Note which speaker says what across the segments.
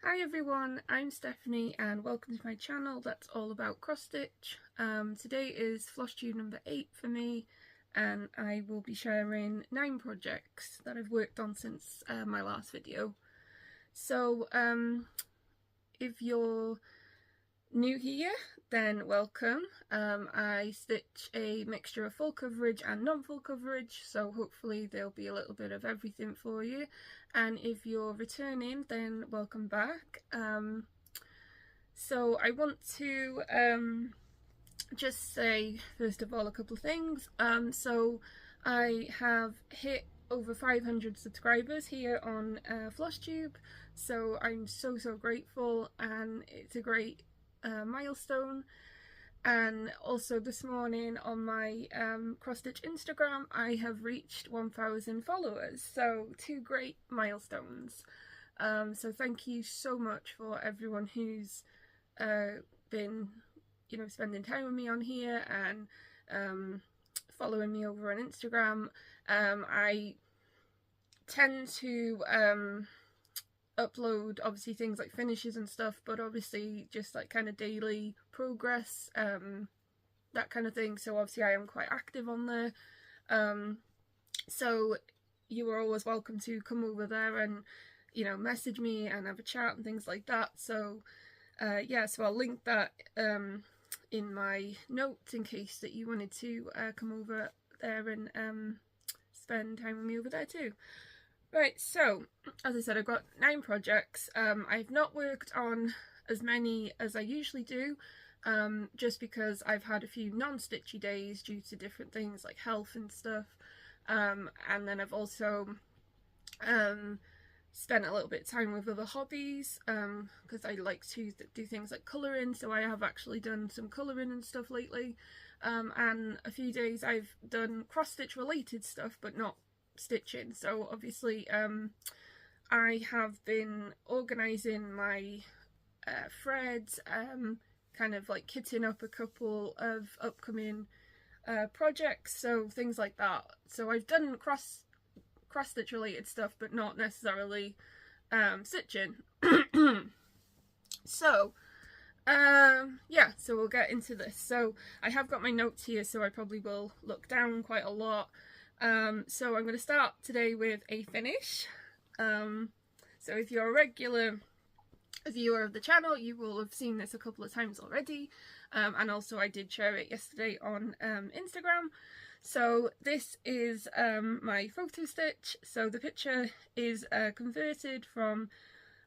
Speaker 1: Hi everyone, I'm Stephanie and welcome to my channel that's all about cross stitch. Today is Flosstube number 8 for me, and I will be sharing 9 projects that I've worked on since my last video. So if you're new here, then welcome. I stitch a mixture of full coverage and non-full coverage, so hopefully there'll be a little bit of everything for you. And if you're returning, then welcome back. So I want to just say first of all a couple of things. So I have hit over 500 subscribers here on Flosstube, so I'm so grateful, and it's a great milestone. And also this morning on my cross stitch Instagram I have reached 1,000 followers, so 2 great milestones. So thank you so much for everyone who's been, you know, spending time with me on here and following me over on Instagram. I tend to upload obviously things like finishes and stuff, but obviously just like kind of daily progress, that kind of thing. So obviously I am quite active on there, so you are always welcome to come over there and, you know, message me and have a chat and things like that. So yeah, so I'll link that in my notes in case that you wanted to come over there and spend time with me over there too. Right, so as I said, I've got 9 projects. I've not worked on as many as I usually do, just because I've had a few non-stitchy days due to different things like health and stuff, and then I've also spent a little bit of time with other hobbies, because I like to do things like colouring, so I have actually done some colouring and stuff lately, and a few days I've done cross-stitch related stuff but not stitching. So obviously I have been organising my threads, kind of like kitting up a couple of upcoming projects, so things like that. So I've done cross stitch related stuff but not necessarily stitching. So yeah, so we'll get into this. So I have got my notes here, so I probably will look down quite a lot. So I'm going to start today with a finish. So if you're a regular viewer of the channel, you will have seen this a couple of times already, and also I did share it yesterday on Instagram. So this is my photo stitch. So the picture is converted from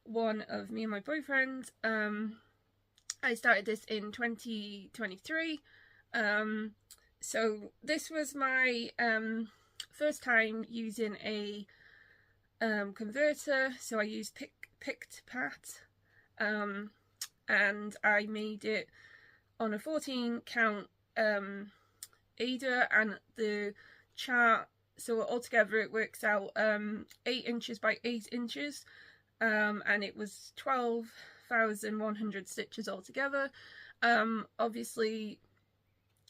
Speaker 1: one of me and my boyfriend. I started this in 2023. So this was my first time using a converter, so I used PictPat, and I made it on a 14 count Eder, and the chart, so altogether it works out 8 inches by 8 inches, and it was 12,100 stitches altogether. Obviously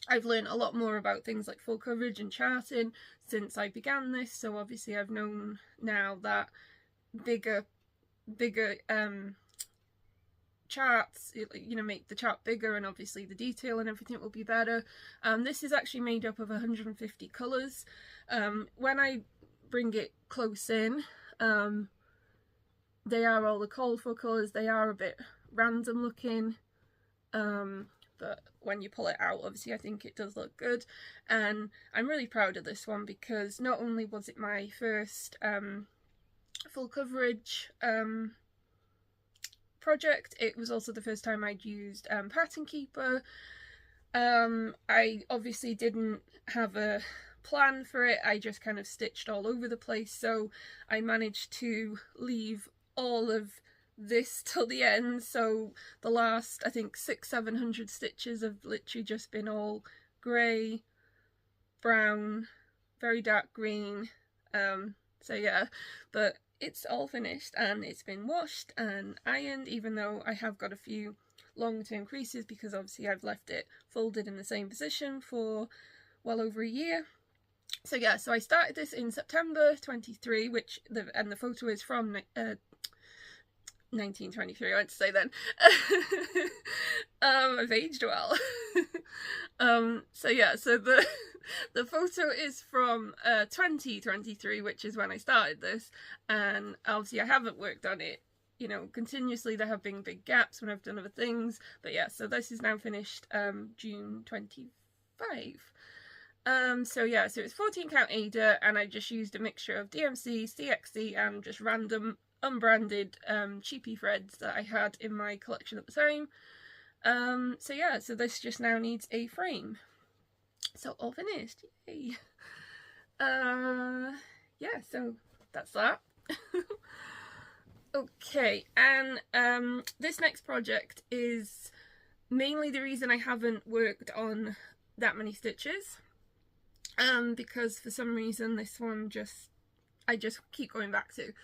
Speaker 1: I've learned a lot more about things like full coverage and charting since I began this, so obviously I've known now that bigger charts, you know, make the chart bigger, and obviously the detail and everything will be better. This is actually made up of 150 colours. When I bring it close in, they are all the colourful colours. They are a bit random looking, but when you pull it out, obviously I think it does look good, and I'm really proud of this one because not only was it my first full coverage project, it was also the first time I'd used pattern keeper. I obviously didn't have a plan for it, I just kind of stitched all over the place, so I managed to leave all of this till the end. So the last, I think, 600-700 stitches have literally just been all grey, brown, very dark green. So yeah, but it's all finished and it's been washed and ironed, even though I have got a few long-term creases because obviously I've left it folded in the same position for well over a year. So yeah, so I started this in September 23, which the photo is from 1923, I went to say then. I've aged well. So yeah, so the photo is from 2023, which is when I started this, and obviously I haven't worked on it, you know, continuously. There have been big gaps when I've done other things, but yeah, so this is now finished June 25. So yeah, so it's 14 count Eder, and I just used a mixture of DMC, CXC, and just random unbranded cheapy threads that I had in my collection at the time. So yeah, so this just now needs a frame. So all finished, yay! Yeah, so that's that. Okay, and this next project is mainly the reason I haven't worked on that many stitches, because for some reason this one I just keep going back to.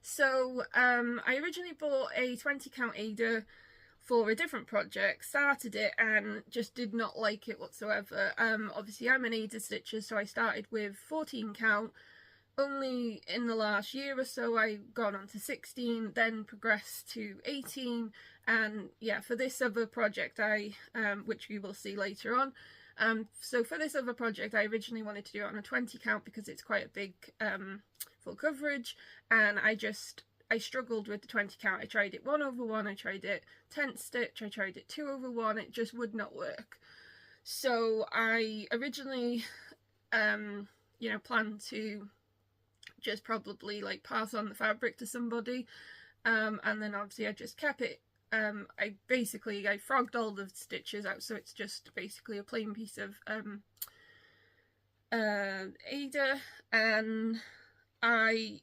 Speaker 1: So I originally bought a 20 count Eder for a different project, started it and just did not like it whatsoever. Obviously I'm an Eder stitcher, so I started with 14 count. Only in the last year or so I've gone on to 16, then progressed to 18, and yeah, for this other project which we will see later on, so for this other project I originally wanted to do it on a 20 count because it's quite a big full coverage, and I struggled with the 20 count. I tried it 1/1, I tried it 10th stitch, I tried it 2/1, it just would not work. So I originally you know, planned to just probably like pass on the fabric to somebody, and then obviously I just kept it. I frogged all the stitches out, so it's just basically a plain piece of Eder, and I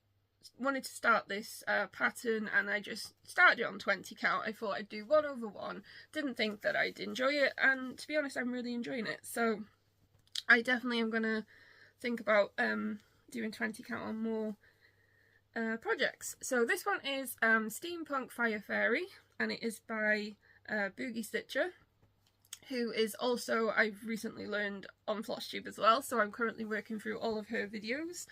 Speaker 1: wanted to start this pattern, and I just started it on 20 count. I thought I'd do 1/1, didn't think that I'd enjoy it, and to be honest I'm really enjoying it, so I definitely am gonna think about doing 20 count on more projects. So this one is Steampunk Fire Fairy, and it is by Boogie Stitcher, who is also, I've recently learned, on Flosstube as well, so I'm currently working through all of her videos,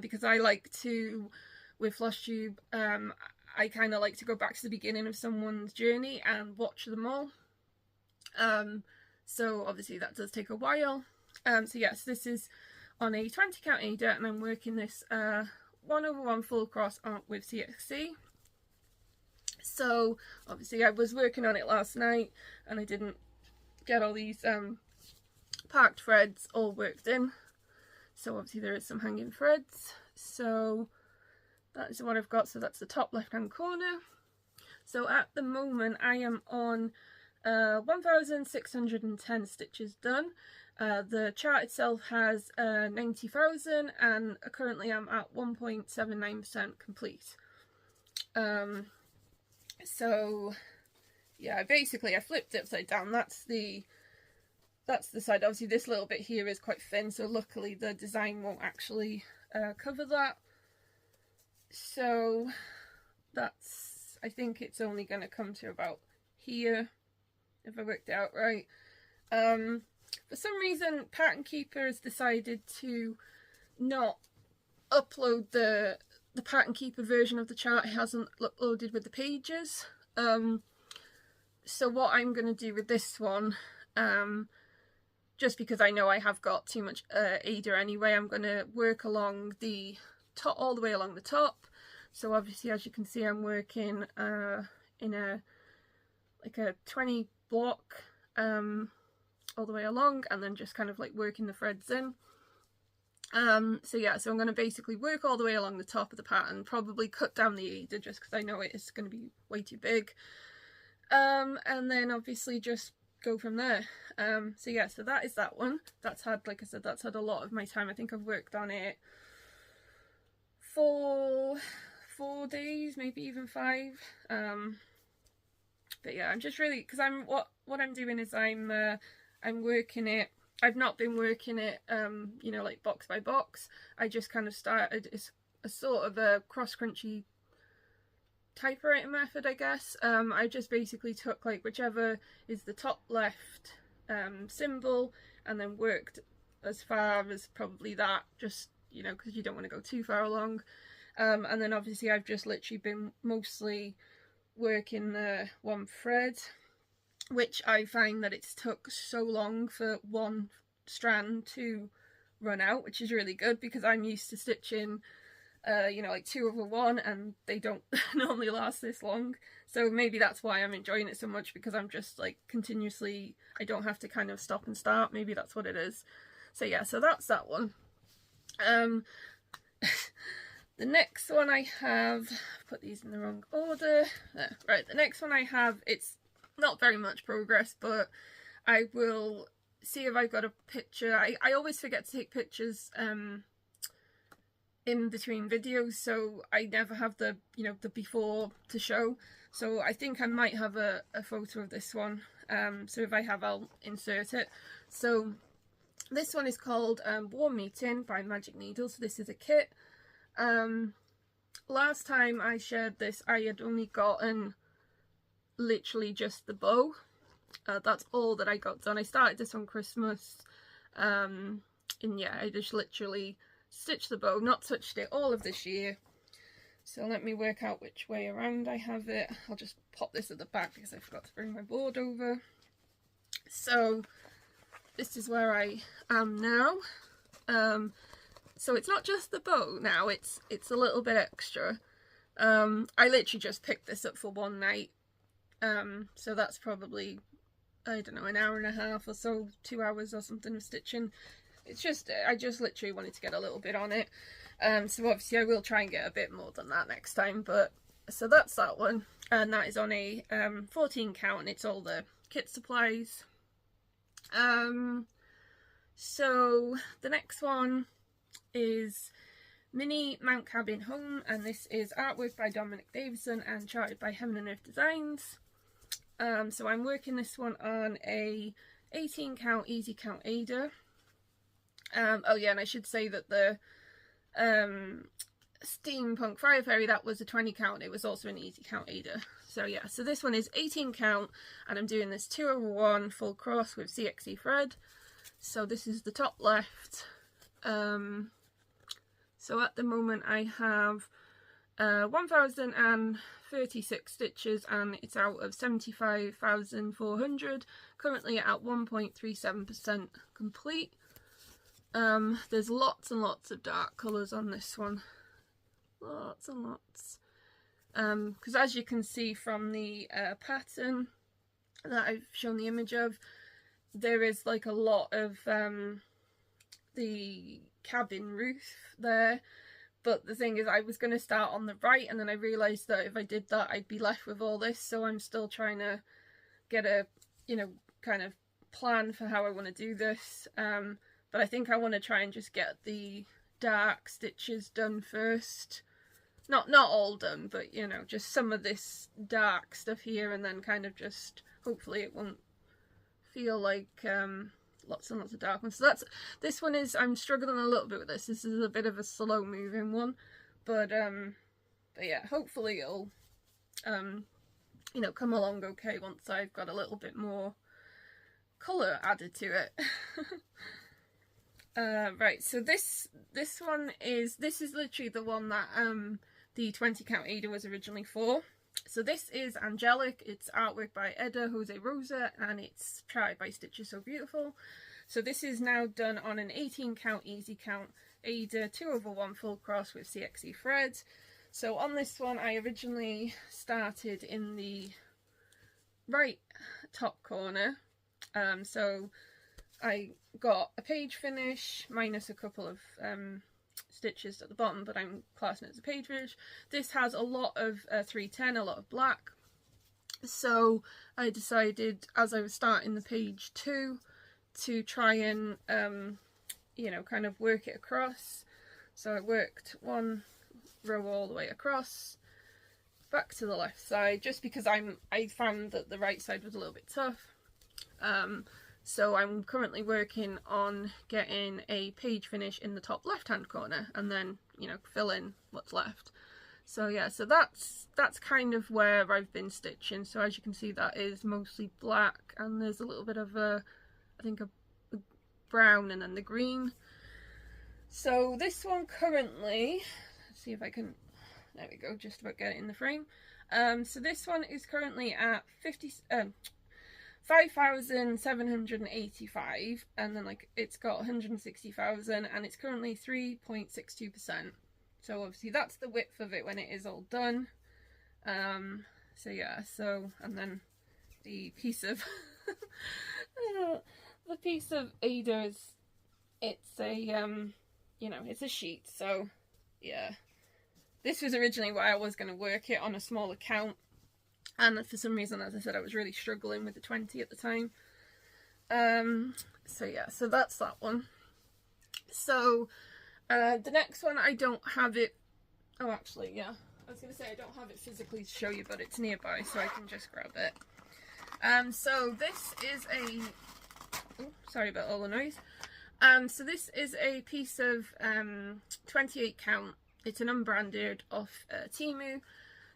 Speaker 1: because I like to, with Flosstube, I kind of like to go back to the beginning of someone's journey and watch them all. So obviously that does take a while. So yes, this is on a 20 count Eder, and I'm working this 1/1 full cross with CXC. So obviously I was working on it last night and I didn't get all these parked threads all worked in, so obviously there is some hanging threads. So that is what I've got, so that's the top left hand corner. So at the moment I am on 1610 stitches done. The chart itself has 90,000, and currently I'm at 1.79% complete. So yeah, basically I flipped it upside down. That's the side. Obviously this little bit here is quite thin, so luckily the design won't actually cover that. So that's, I think it's only going to come to about here, if I worked it out right. For some reason Pattern Keeper has decided to not upload the Pattern Keeper version of the chart. It hasn't uploaded with the pages. So what I'm going to do with this one, just because I know I have got too much Eder anyway, I'm going to work along the top, all the way along the top. So obviously, as you can see, I'm working in a 20 block all the way along, and then just kind of like working the threads in. So yeah, so I'm going to basically work all the way along the top of the pattern, probably cut down the Eder just because I know it is going to be way too big, and then obviously just go from there. So yeah, so that is that one. That's had, like I said, that's had a lot of my time. I think I've worked on it for 4 days, maybe even 5. But yeah, I'm just really, because what I'm doing is I'm working it. I've not been working it, you know, like box by box. I just kind of started a sort of a cross-crunchy typewriter method, I guess. I just basically took like whichever is the top left symbol, and then worked as far as probably that, just, you know, because you don't want to go too far along. And then obviously I've just literally been mostly working the one thread, which I find that it's took so long for one strand to run out, which is really good because I'm used to stitching you know, like 2/1, and they don't normally last this long. So maybe that's why I'm enjoying it so much, because I'm just like continuously, I don't have to kind of stop and start. Maybe that's what it is. So yeah, so that's that one. The next one I have, I've put these in the wrong order. There. Right, the next one I have, it's not very much progress, but I will see if I've got a picture. I always forget to take pictures in between videos, so I never have the, you know, the before to show. So I think I might have a photo of this one. So if I have, I'll insert it. So this one is called Warm Meeting by Magic Needles. So this is a kit. Last time I shared this, I had only gotten literally just the bow. That's all that I got done. I started this on Christmas, and yeah, I just literally stitched the bow, not touched it all of this year. So let me work out which way around I have it. I'll just pop this at the back because I forgot to bring my board over. So this is where I am now. So it's not just the bow now, it's a little bit extra. I literally just picked this up for one night. So that's probably, I don't know, an hour and a half or so, 2 hours or something of stitching. It's just, I just literally wanted to get a little bit on it. So obviously I will try and get a bit more than that next time. But so that's that one, and that is on a 14 count, and it's all the kit supplies. So the next one is Mini Mount Cabin Home, and this is artwork by Dominic, Davison, and charted by Heaven and Earth Designs. So I'm working this one on a 18 count easy count Eder. Oh yeah, and I should say that the Steampunk Fire Fairy, that was a 20 count, it was also an easy count Eder. So yeah, so this one is 18 count, and I'm doing this 2/1 full cross with CXC thread. So this is the top left. So at the moment I have 1036 stitches, and it's out of 75,400, currently at 1.37% complete. There's lots and lots of dark colours on this one, lots and lots, because as you can see from the pattern that I've shown the image of, there is like a lot of the cabin roof there. But the thing is, I was going to start on the right, and then I realised that if I did that I'd be left with all this, so I'm still trying to get a, you know, kind of plan for how I want to do this. But I think I want to try and just get the dark stitches done first. Not all done, but you know, just some of this dark stuff here, and then kind of just, hopefully it won't feel like lots and lots of dark ones. So that's, this one is, I'm struggling a little bit with this. This is a bit of a slow moving one, but yeah, hopefully it'll you know, come along okay once I've got a little bit more colour added to it. Right, so this one is, this is literally the one that the 20 count Eder was originally for. So this is Angelic, it's artwork by Eder, Rosa, and it's charted by Stitch Is So Beautiful. So this is now done on an 18 count easy count Eder 2/1 full cross with CXC thread. So on this one I originally started in the right top corner. So I got a page finish minus a couple of stitches at the bottom, but I'm classing it as a page finish. This has a lot of 310, a lot of black. So I decided, as I was starting the page 2, to try and you know, kind of work it across. So I worked one row all the way across, back to the left side, just because I found that the right side was a little bit tough. So I'm currently working on getting a page finish in the top left hand corner, and then, you know, fill in what's left. So yeah, so that's kind of where I've been stitching. So as you can see, that is mostly black, and there's a little bit of a, I think a brown, and then the green. So this one currently, let's see if I can, there we go, just about get it in the frame. So this one is currently at 5,785, and then like it's got 160,000, and it's currently 3.62%. So obviously that's the width of it when it is all done. So yeah, so, and then the piece of the piece of Eder is, it's a you know, it's a sheet. So yeah, this was originally why I was going to work it on a small account, and for some reason, as I said, I was really struggling with the 20 at the time. So yeah, so that's that one. So the next one, I don't have it, oh actually, yeah, I was going to say I don't have it physically to show you, but it's nearby, so I can just grab it. So this is a, oh, sorry about all the noise. So this is a piece of 28 count. It's an unbranded off temu.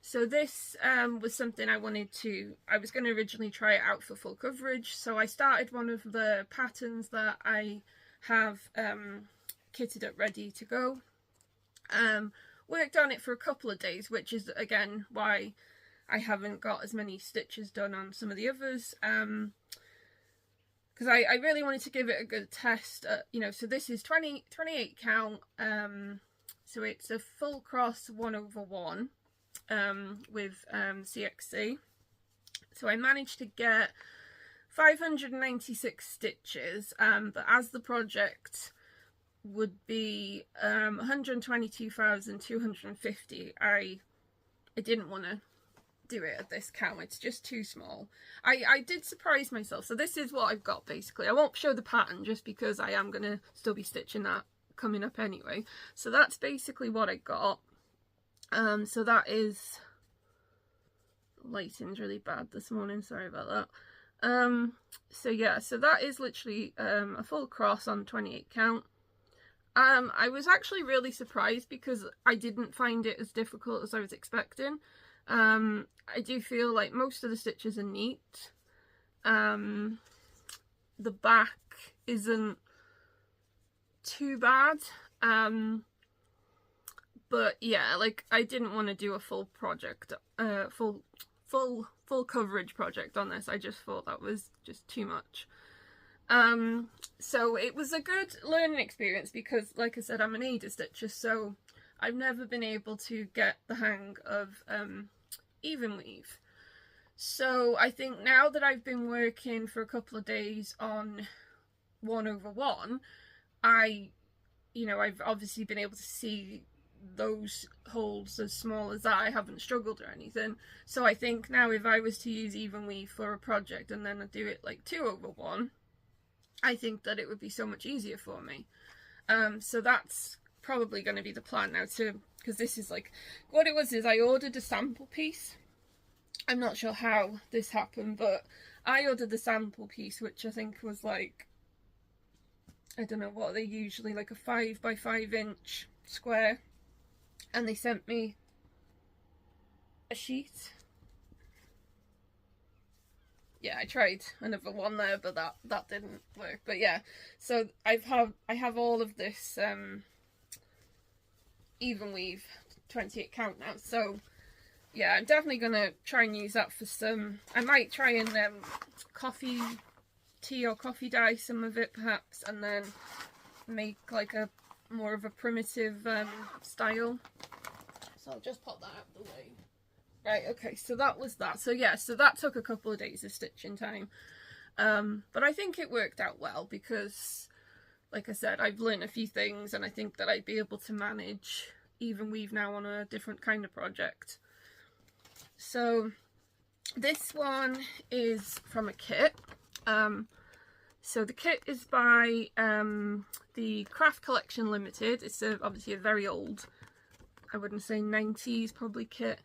Speaker 1: So this was something I was going to originally try it out for full coverage. So I started one of the patterns that I have kitted up ready to go. Worked on it for a couple of days, which is again why I haven't got as many stitches done on some of the others. Because I really wanted to give it a good test. You know, so this is 28 count. So it's a full cross 1/1 with CXC. So I managed to get 596 stitches, but as the project would be 122,250, I didn't want to do it at this count. It's just too small. I did surprise myself. So this is what I've got basically. I won't show the pattern just because I am going to still be stitching that coming up anyway. So that's basically what I got. So that is, lighting's really bad this morning, sorry about that. So yeah, so that is literally a full cross on 28 count. I was actually really surprised because I didn't find it as difficult as I was expecting. I do feel like most of the stitches are neat. The back isn't too bad. But yeah, like I didn't want to do a full project, full coverage project on this. I just thought that was just too much. So it was a good learning experience because, like I said, I'm an aida stitcher, so I've never been able to get the hang of even weave. So I think now that I've been working for a couple of days on 1/1, you know, I've obviously been able to see those holes as small as that. I haven't struggled or anything. So I think now if I was to use even weave for a project and then I do it like 2/1, I think that it would be so much easier for me. So that's probably going to be the plan now because this is like, what it was is I ordered a sample piece. I'm not sure how this happened, but I ordered the sample piece, which I think was like, I don't know what they usually, like a 5 by 5 inch square, and they sent me a sheet. Yeah, I tried another one there, but that didn't work. But yeah, so I have all of this even weave 28 count now. So yeah, I'm definitely gonna try and use that for some. I might try and tea or coffee dye some of it perhaps, and then make like a more of a primitive style. So I'll just pop that out of the way. Right, okay, so that was that. So yeah, so that took a couple of days of stitching time. But I think it worked out well because, like I said, I've learned a few things and I think that I'd be able to manage even weave now on a different kind of project. So this one is from a kit. So the kit is by the Craft Collection Limited. It's obviously a very old, I wouldn't say 90s probably kit.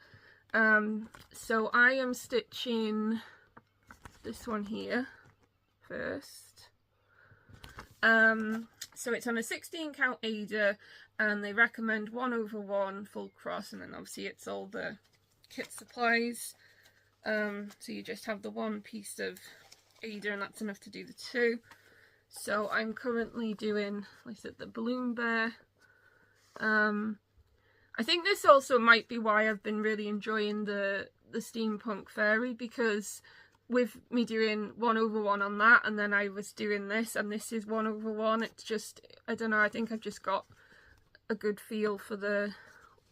Speaker 1: So I am stitching this one here first. So it's on a 16 count Eder, and they recommend 1/1 full cross, and then obviously it's all the kit supplies. So you just have the one piece of Eder and that's enough to do the two. So I'm currently doing, like I said, the balloon bear. I think this also might be why I've been really enjoying the the Steampunk fairy, because with me doing 1/1 on that, and then I was doing this, and this is 1/1, it's just, I don't know, I think I've just got a good feel for the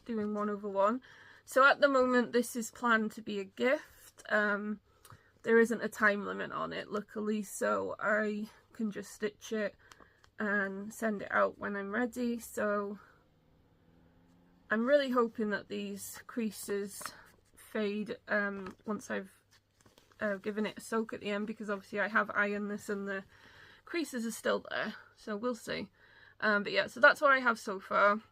Speaker 1: doing 1/1. So at the moment this is planned to be a gift. There isn't a time limit on it, luckily, so I can just stitch it and send it out when I'm ready. So I'm really hoping that these creases fade once I've given it a soak at the end, because obviously I have ironed this and the creases are still there, so we'll see. But yeah, so that's what I have so far.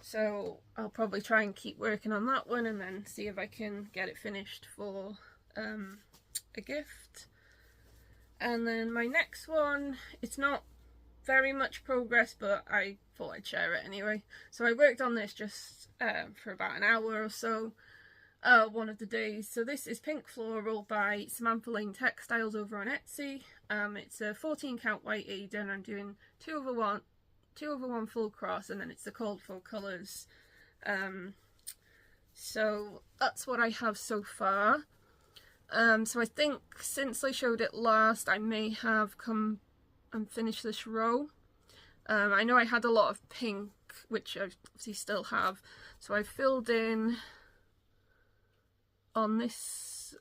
Speaker 1: So I'll probably try and keep working on that one and then see if I can get it finished for a gift. And then my next one, it's not very much progress, but I thought I'd share it anyway. So I worked on this just for about an hour or so one of the days. So this is Pink Floral by Samantha Lane Textiles over on Etsy. It's a 14 count white Eder, and I'm doing 2/1 full cross, and then it's the called for colours. So that's what I have so far. So I think since I showed it last, I may have come and finished this row. I know I had a lot of pink, which I obviously still have, so I filled in on this,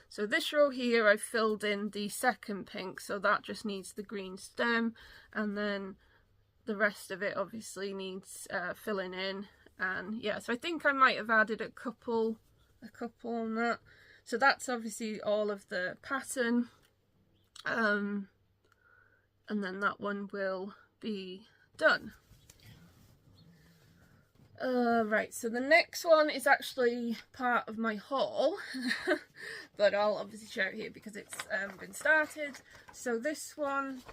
Speaker 1: so this row here I filled in the second pink, so that just needs the green stem, and then the rest of it obviously needs filling in. And yeah, so I think I might have added a couple on that. So that's obviously all of the pattern, and then that one will be done. Right, so the next one is actually part of my haul, but I'll obviously share it here because it's been started. So this one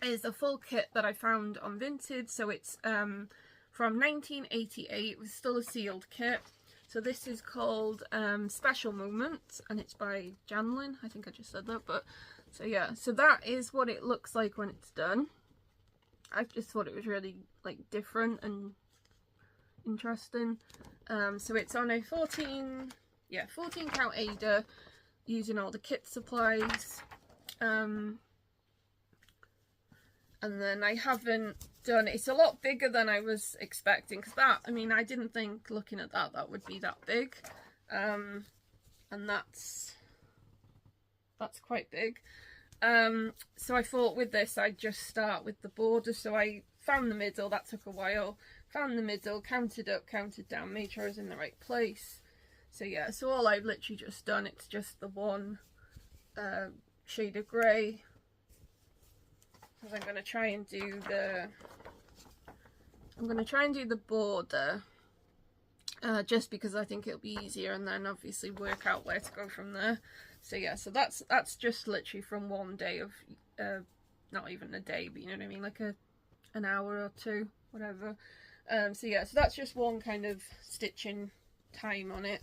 Speaker 1: is a full kit that I found on Vinted. So it's from 1988, it was still a sealed kit. So this is called Special Moment, and it's by Janlin. I think I just said that, but so yeah, so that is what it looks like when it's done. I just thought it was really like different and interesting. So it's on a 14 count Aida, using all the kit supplies. And then I haven't done, it's a lot bigger than I was expecting, because that, I mean, I didn't think looking at that would be that big. And that's quite big. So I thought with this I'd just start with the border. So I found the middle, that took a while, found the middle, counted up, counted down, made sure I was in the right place. So yeah, so all I've literally just done, it's just the one shade of grey. Because I'm going to try and do the border, just because I think it'll be easier, and then obviously work out where to go from there. So yeah, so that's just literally from one day of, not even a day, but you know what I mean, like an hour or two, whatever. So yeah, so that's just one kind of stitching time on it.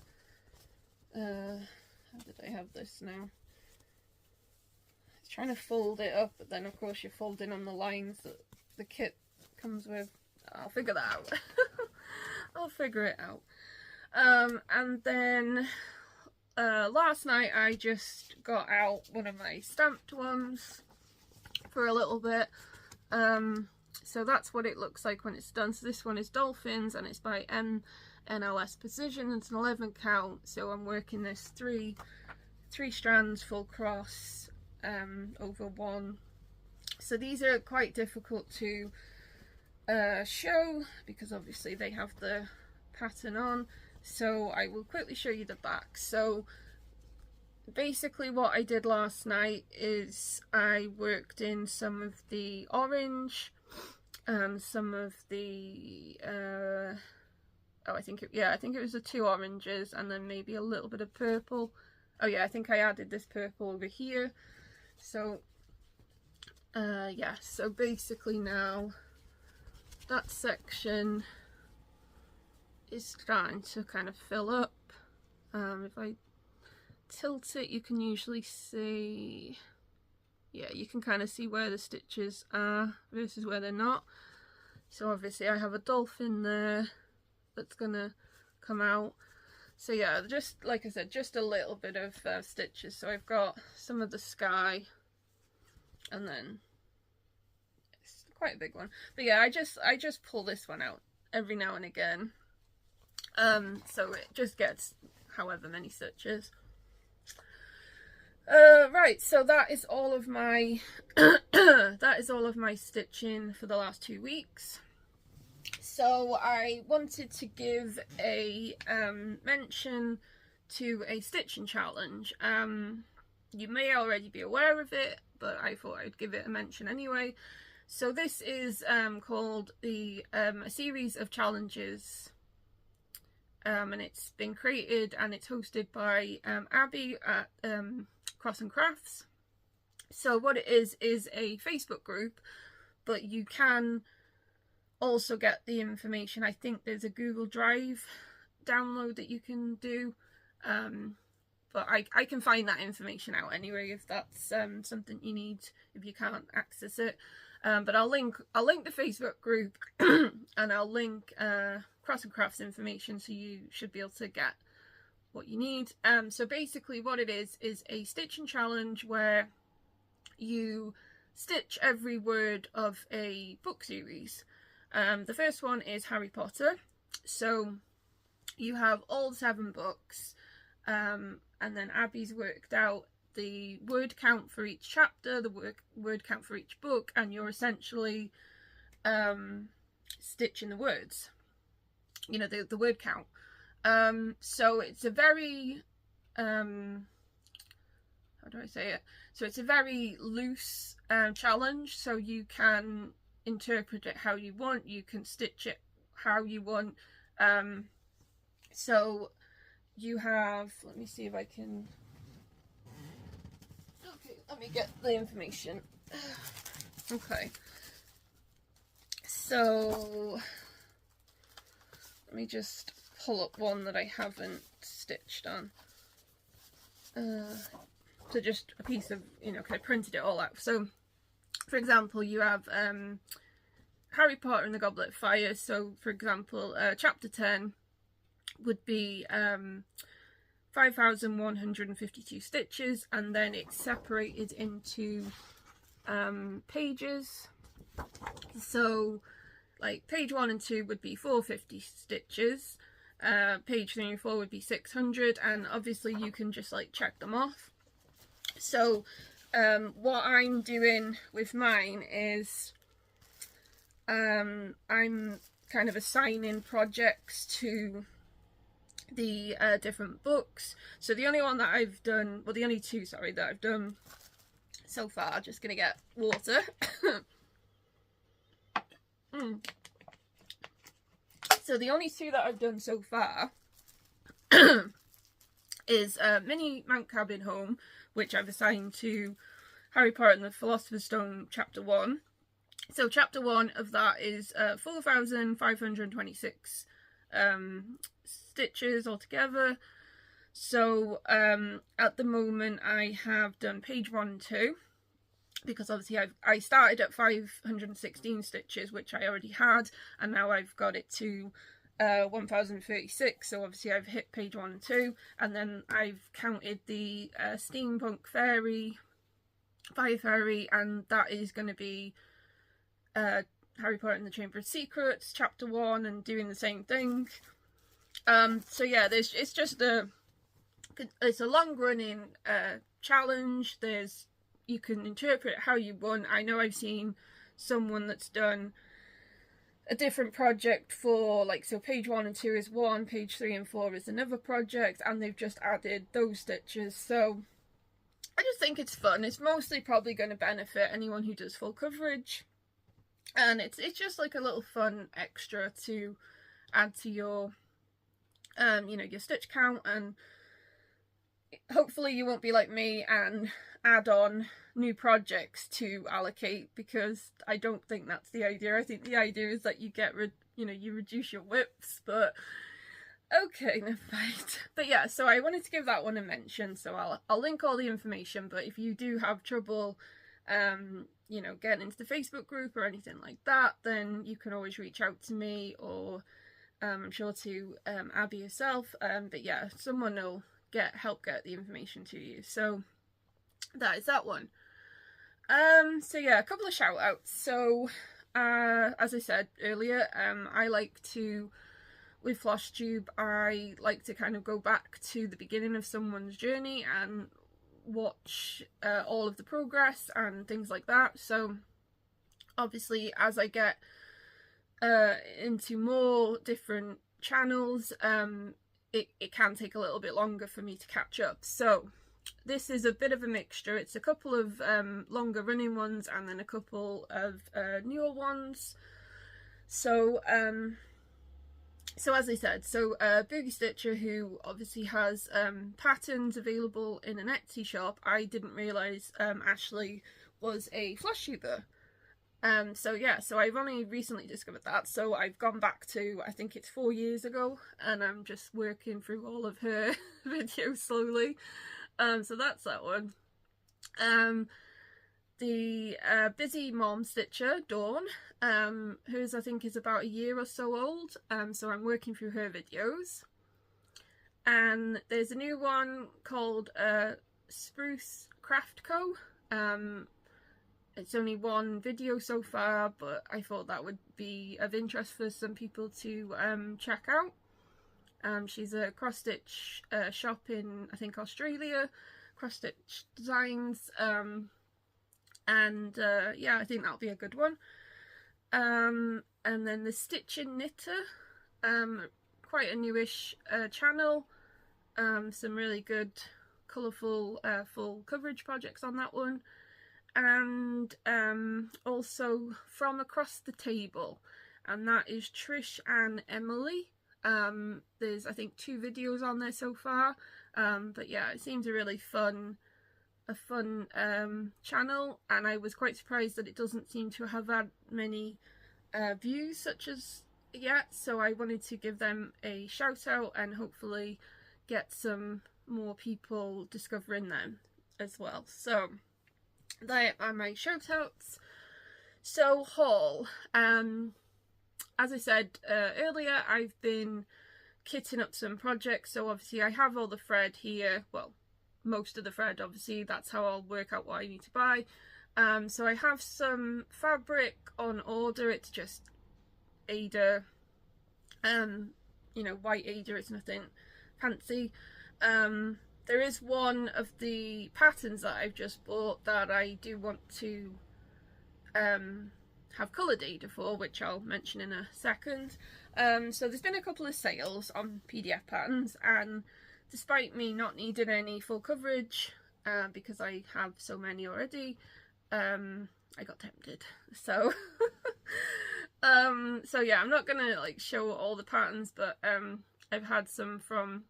Speaker 1: How did I have this now? Trying to fold it up, but then of course you're folding on the lines that the kit comes with. I'll figure that out. I'll figure it out. And then last night I just got out one of my stamped ones for a little bit. So that's what it looks like when it's done. So this one is Dolphins, and it's by NLS Precision. It's an 11 count, so I'm working this three strands full cross over one. So these are quite difficult to show because obviously they have the pattern on, so I will quickly show you the back. So basically what I did last night is I worked in some of the orange, some of the I think it was the 2 oranges, and then maybe a little bit of purple. Oh yeah, I think I added this purple over here. So yeah, so basically now that section is starting to kind of fill up. If I tilt it, you can usually see, yeah, you can kind of see where the stitches are versus where they're not. So obviously I have a dolphin there that's gonna come out. So yeah, just like I said, just a little bit of stitches. So I've got some of the sky, and then it's quite a big one. But yeah, I just pull this one out every now and again. So it just gets however many stitches. Right, so that is all of my that is all of my stitching for the last 2 weeks. So I wanted to give a mention to a stitching challenge. You may already be aware of it, but I thought I'd give it a mention anyway. So this is called a series of challenges, and it's been created and it's hosted by Abby at Cross and Crafts. So what it is a Facebook group, but you can also get the information. I think there's a Google Drive download that you can do, but I can find that information out anyway if that's something you need if you can't access it. But I'll link the Facebook group and I'll link Cross and Crafts information, so you should be able to get what you need. So basically what it is a stitching challenge where you stitch every word of a book series. The first one is Harry Potter. So you have all 7 books, and then Abby's worked out the word count for each chapter, the word count for each book, and you're essentially stitching the words, you know, the word count. So it's a very how do I say it? So it's a very loose challenge, so you can interpret it how you want, you can stitch it how you want. So you have, let me see if I can, okay, let me get the information. Okay, so let me just pull up one that I haven't stitched on. So just a piece of, you know, 'cause I printed it all out. So for example, you have Harry Potter and the Goblet of Fire. So for example, chapter 10 would be 5,152 stitches, and then it's separated into pages. So like page 1 and 2 would be 450 stitches, page 3 and 4 would be 600, and obviously you can just like check them off. So what I'm doing with mine is I'm kind of assigning projects to the different books. So the only one that I've done, well, the only 2, sorry, that I've done so far, just gonna get water. So the only 2 that I've done so far is Mini Mount Cabin Home, which I've assigned to Harry Potter and the Philosopher's Stone chapter 1. So chapter 1 of that is 4,526 stitches altogether. So at the moment I have done page 1 and 2, because obviously I started at 516 stitches, which I already had, and now I've got it to 1036, so obviously I've hit page 1 and 2, and then I've counted the Steampunk Fairy, Fire Fairy, and that is going to be Harry Potter and the Chamber of Secrets, chapter 1, and doing the same thing. So yeah, it's just it's a long running challenge. You can interpret it how you want. I know I've seen someone that's done a different project for, like, so page 1 and 2 is one, page 3 and 4 is another project, and they've just added those stitches. So I just think it's fun. It's mostly probably going to benefit anyone who does full coverage, and it's just like a little fun extra to add to your you know, your stitch count, and hopefully you won't be like me and add on new projects to allocate, because I don't think that's the idea. I think the idea is that you you reduce your whips, but okay, never mind. But yeah, so I wanted to give that one a mention, so I'll link all the information. But if you do have trouble you know, getting into the Facebook group or anything like that, then you can always reach out to me, or I'm sure to Abby herself, but yeah, someone will help get the information to you. So that is that one. So yeah, a couple of shout outs. So as I said earlier, I like to, with Flosstube, I like to kind of go back to the beginning of someone's journey and watch all of the progress and things like that. So obviously as I get into more different channels, it can take a little bit longer for me to catch up. So this is a bit of a mixture. It's a couple of longer running ones and then a couple of newer ones. So so as I said, so Boogie Stitcher, who obviously has patterns available in an Etsy shop, I didn't realise Ashley was a Flosstuber. So yeah, so I've only recently discovered that, so I've gone back to, I think it's 4 years ago, and I'm just working through all of her videos slowly. So that's that one. The busy mom stitcher, Dawn, whose I think is about a year or so old, so I'm working through her videos. And there's a new one called Spruce Craft Co. It's only one video so far, but I thought that would be of interest for some people to check out. She's a cross-stitch shop in, I think, Australia, cross-stitch designs, and yeah, I think that'll be a good one. And then the Stitching Knitter, quite a newish channel, some really good colourful full coverage projects on that one. And also From Across the Table, and that is Trish and Emily. There's I think 2 videos on there so far, but yeah, it seems a really fun channel, and I was quite surprised that it doesn't seem to have had many views such as yet, so I wanted to give them a shout out and hopefully get some more people discovering them as well. So they are my shout outs. So haul, as I said earlier, I've been kitting up some projects, so obviously I have all the thread here, well, most of the thread, obviously, that's how I'll work out what I need to buy. So I have some fabric on order. It's just Eder, you know, white Eder, it's nothing fancy. There is one of the patterns that I've just bought that I do want to have coloured Eder for, which I'll mention in a second. So there's been a couple of sales on PDF patterns, and despite me not needing any full coverage, because I have so many already, I got tempted. So so yeah, I'm not gonna like show all the patterns, but I've had some from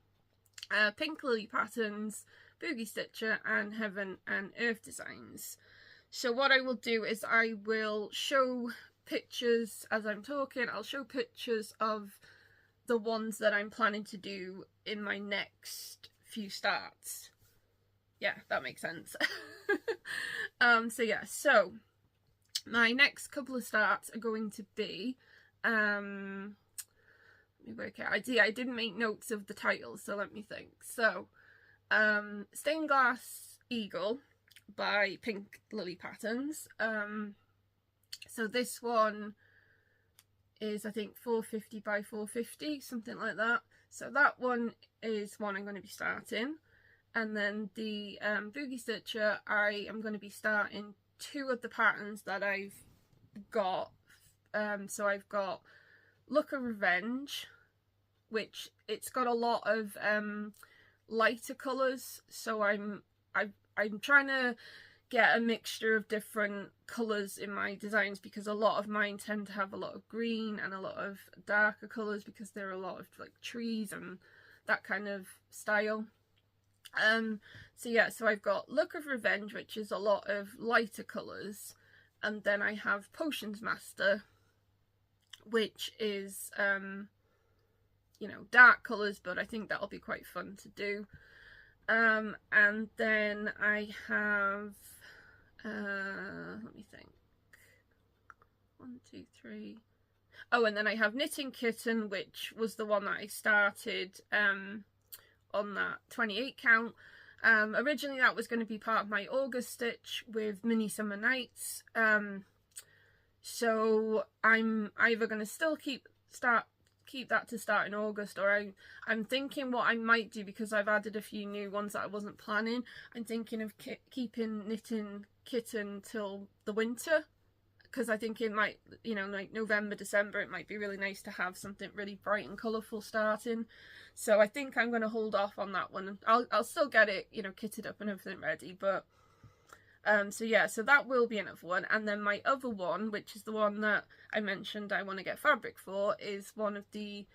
Speaker 1: Pink Lily Patterns, Boogie Stitcher, and Heaven and Earth Designs. So what I will do is I will show pictures as I'm talking. I'll show pictures of the ones that I'm planning to do in my next few starts. Yeah, that makes sense. So yeah, so my next couple of starts are going to be let me work out. I didn't make notes of the titles, so let me think. So Stained Glass Eagle by Pink Lily Patterns. So this one is I think 450 by 450, something like that. So that one is one I'm going to be starting. And then the Boogie Stitcher, I am going to be starting 2 of the patterns that I've got. So I've got Look of Revenge, which it's got a lot of lighter colours, so I'm trying to get a mixture of different colours in my designs, because a lot of mine tend to have a lot of green and a lot of darker colours, because there are a lot of like trees and that kind of style. So yeah, so I've got Look of Revenge, which is a lot of lighter colours, and then I have Potions Master, which is you know, dark colours, but I think that'll be quite fun to do. And then I have let me think, 1, 2, 3. Oh, and then I have Knitting Kitten, which was the one that I started on that 28 count. Originally that was going to be part of my August stitch with Mini Summer Nights. So I'm either going to still keep that to start in August, or I'm thinking what I might do, because I've added a few new ones that I wasn't planning. I'm thinking of keeping Knitting Kitten till the winter, because I think it might, you know, like November, December, it might be really nice to have something really bright and colourful starting. So I think I'm going to hold off on that one. I'll still get it, you know, kitted up and everything ready, but so yeah, so that will be another one. And then my other one, which is the one that I mentioned I want to get fabric for, is one of the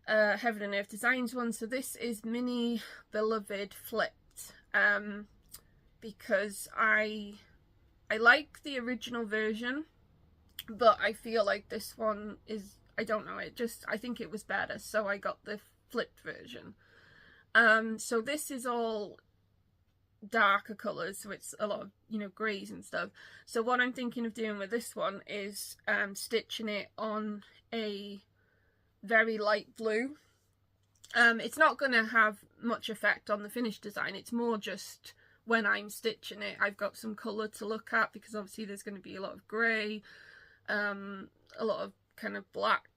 Speaker 1: Heaven and Earth Designs ones. So this is Mini Beloved Flipped, because I like the original version, but I feel like this one is, I don't know, I think it was better, so I got the flipped version. So this is all darker colours, so it's a lot of, you know, greys and stuff. So what I'm thinking of doing with this one is stitching it on a very light blue. It's not going to have much effect on the finished design, it's more just when I'm stitching it I've got some colour to look at, because obviously there's going to be a lot of grey, a lot of kind of black,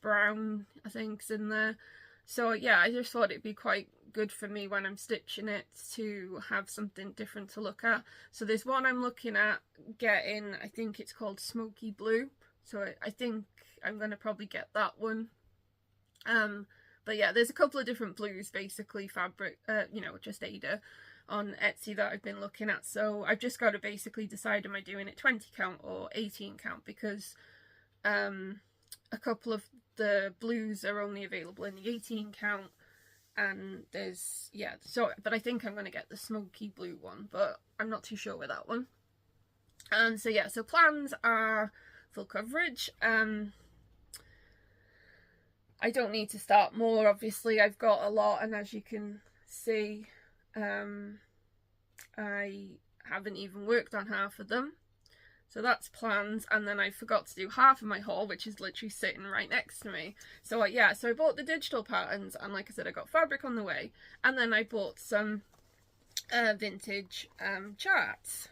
Speaker 1: brown I think's in there. So yeah, I just thought it'd be quite good for me when I'm stitching it to have something different to look at. So there's one I'm looking at getting, I think it's called Smoky Blue, so I think I'm going to probably get that one. But yeah, there's a couple of different blues, basically fabric, you know, just Eder on Etsy that I've been looking at. So I've just got to basically decide, am I doing it 20 count or 18 count, because a couple of the blues are only available in the 18 count, and there's, yeah, so, but I think I'm going to get the Smoky Blue one, but I'm not too sure with that one. And so yeah, so plans are full coverage. I don't need to start more, obviously I've got a lot, and as you can see, I haven't even worked on half of them. So that's plans, and then I forgot to do half of my haul, which is literally sitting right next to me. So yeah, so I bought the digital patterns, and like I said, I got fabric on the way, and then I bought some vintage charts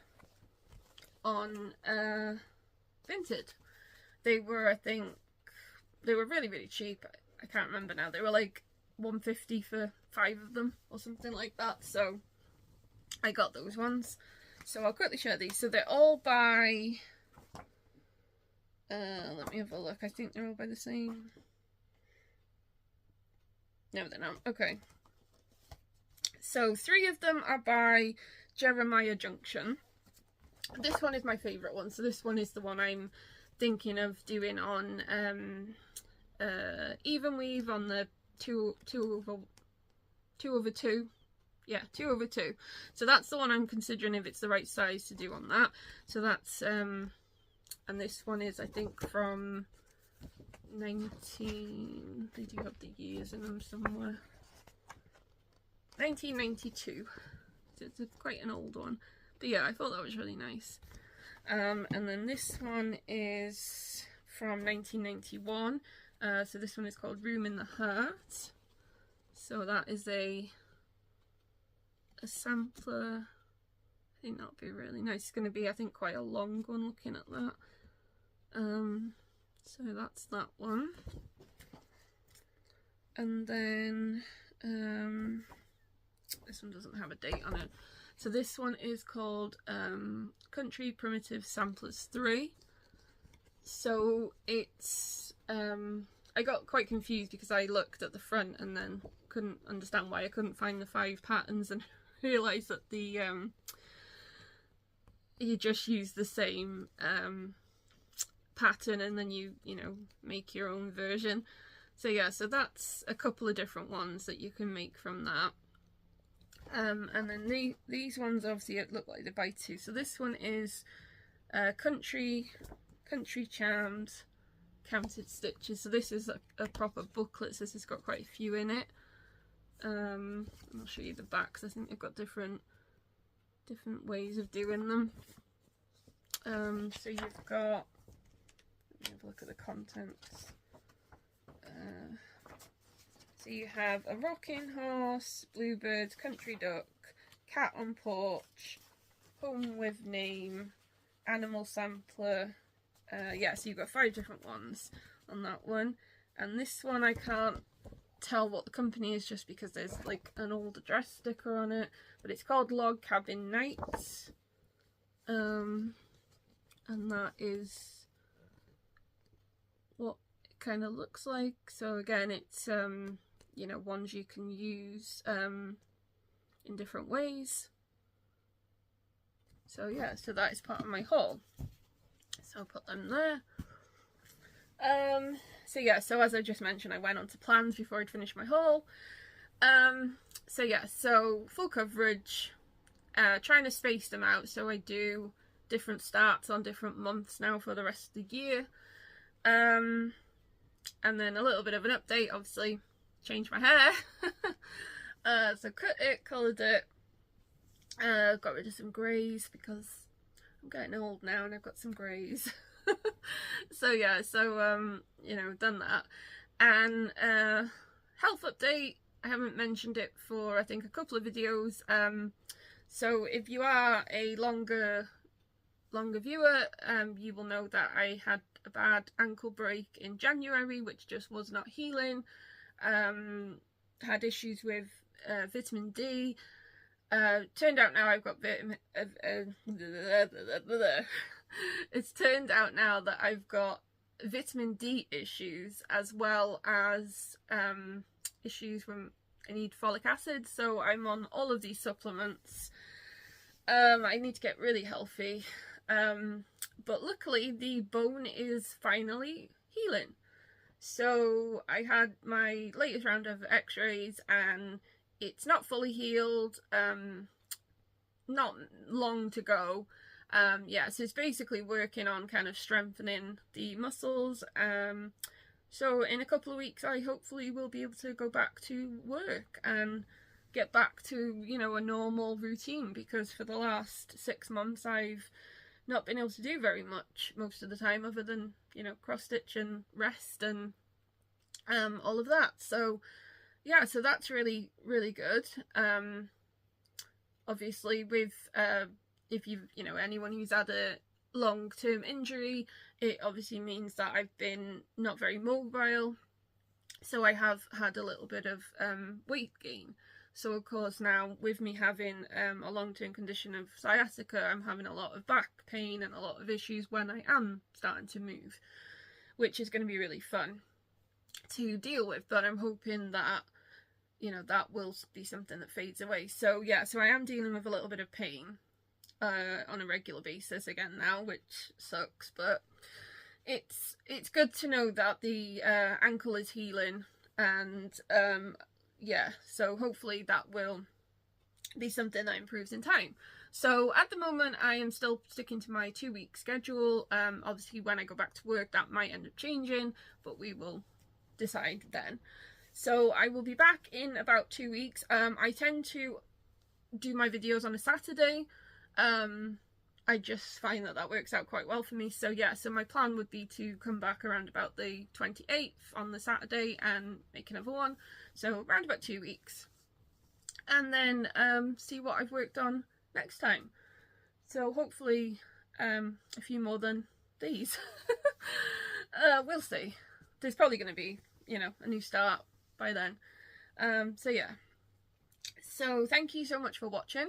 Speaker 1: on Vinted. They were, I think, they were really, really cheap. I can't remember now. They were like $1.50 for 5 of them or something like that. So I got those ones. So I'll quickly share these. So they're all by, let me have a look. I think they're all by the same. No, they're not. Okay. So 3 of them are by Jeremiah Junction. This one is my favourite one. So this one is the one I'm thinking of doing on evenweave on the 2/2. Yeah, 2/2. So that's the one I'm considering if it's the right size to do on that. So that's and this one is, I think, from 19, they do have the years in them somewhere, 1992. So it's quite an old one, but yeah, I thought that was really nice. And then this one is from 1991. So this one is called Room in the Heart. So that is a sampler. I think that'll be really nice. It's going to be, I think, quite a long one looking at that. So that's that one. And then this one doesn't have a date on it. So this one is called Country Primitive Samplers 3. So it's, I got quite confused because I looked at the front and then couldn't understand why I couldn't find the 5 patterns, and realised that the you just use the same pattern and then you know, make your own version. So yeah, so that's a couple of different ones that you can make from that. And then these ones obviously look like they're by 2. So this one is Country Charms Counted Stitches. So this is a proper booklet, so this has got quite a few in it. And I'll show you the backs. I think they've got different ways of doing them. So you've got, Let me have a look at the contents. So you have a rocking horse, bluebirds, country duck, cat on porch, home with name, animal sampler. Yeah, so you've got 5 different ones on that one. And this one I can't tell what the company is just because there's like an old address sticker on it. But it's called Log Cabin Nights. And that is what it kind of looks like. So again, it's you know, ones you can use in different ways. So yeah, so that is part of my haul. So I'll put them there. So yeah, so as I just mentioned, I went on to plans before I'd finished my haul. So yeah, so full coverage, trying to space them out so I do different starts on different months now for the rest of the year. And then a little bit of an update, obviously changed my hair. So cut it, coloured it, got rid of some greys because I'm getting old now and I've got some greys. So yeah, so you know, done that. And health update, I haven't mentioned it for I think a couple of videos. So if you are a longer viewer, you will know that I had a bad ankle break in January, which just was not healing. Had issues with vitamin D. Turned out now I've got it's turned out now that I've got vitamin D issues, as well as issues when I need folic acid, so I'm on all of these supplements. I need to get really healthy, but luckily the bone is finally healing. So I had my latest round of x-rays and it's not fully healed, not long to go. Yeah, so it's basically working on kind of strengthening the muscles. So in a couple of weeks I hopefully will be able to go back to work and get back to, you know, a normal routine, because for the last 6 months I've not been able to do very much most of the time, other than, you know, cross stitch and rest and all of that. So yeah, so that's really good. Obviously with if you know, anyone who's had a long-term injury, it obviously means that I've been not very mobile, so I have had a little bit of weight gain. So of course now with me having a long-term condition of sciatica, I'm having a lot of back pain and a lot of issues when I am starting to move, which is going to be really fun to deal with, but I'm hoping that, you know, that will be something that fades away. So yeah, so I am dealing with a little bit of pain on a regular basis again now, which sucks, but it's good to know that the ankle is healing, and yeah, so hopefully that will be something that improves in time. So at the moment I am still sticking to my 2-week schedule. Obviously when I go back to work that might end up changing, but we will decide then. So I will be back in about 2 weeks. I tend to do my videos on a Saturday. I just find that works out quite well for me. So yeah, so my plan would be to come back around about the 28th on the Saturday and make another one. So around about 2 weeks. And then see what I've worked on next time. So hopefully a few more than these. We'll see. There's probably going to be, you know, a new start by then. So yeah. So thank you so much for watching.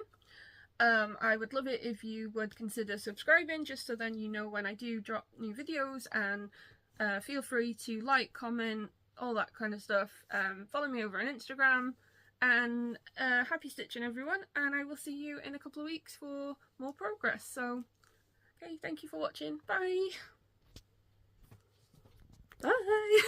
Speaker 1: I would love it if you would consider subscribing, just so then you know when I do drop new videos, and feel free to like, comment, all that kind of stuff. Follow me over on Instagram, and happy stitching everyone, and I will see you in a couple of weeks for more progress. So okay, thank you for watching. Bye. Bye.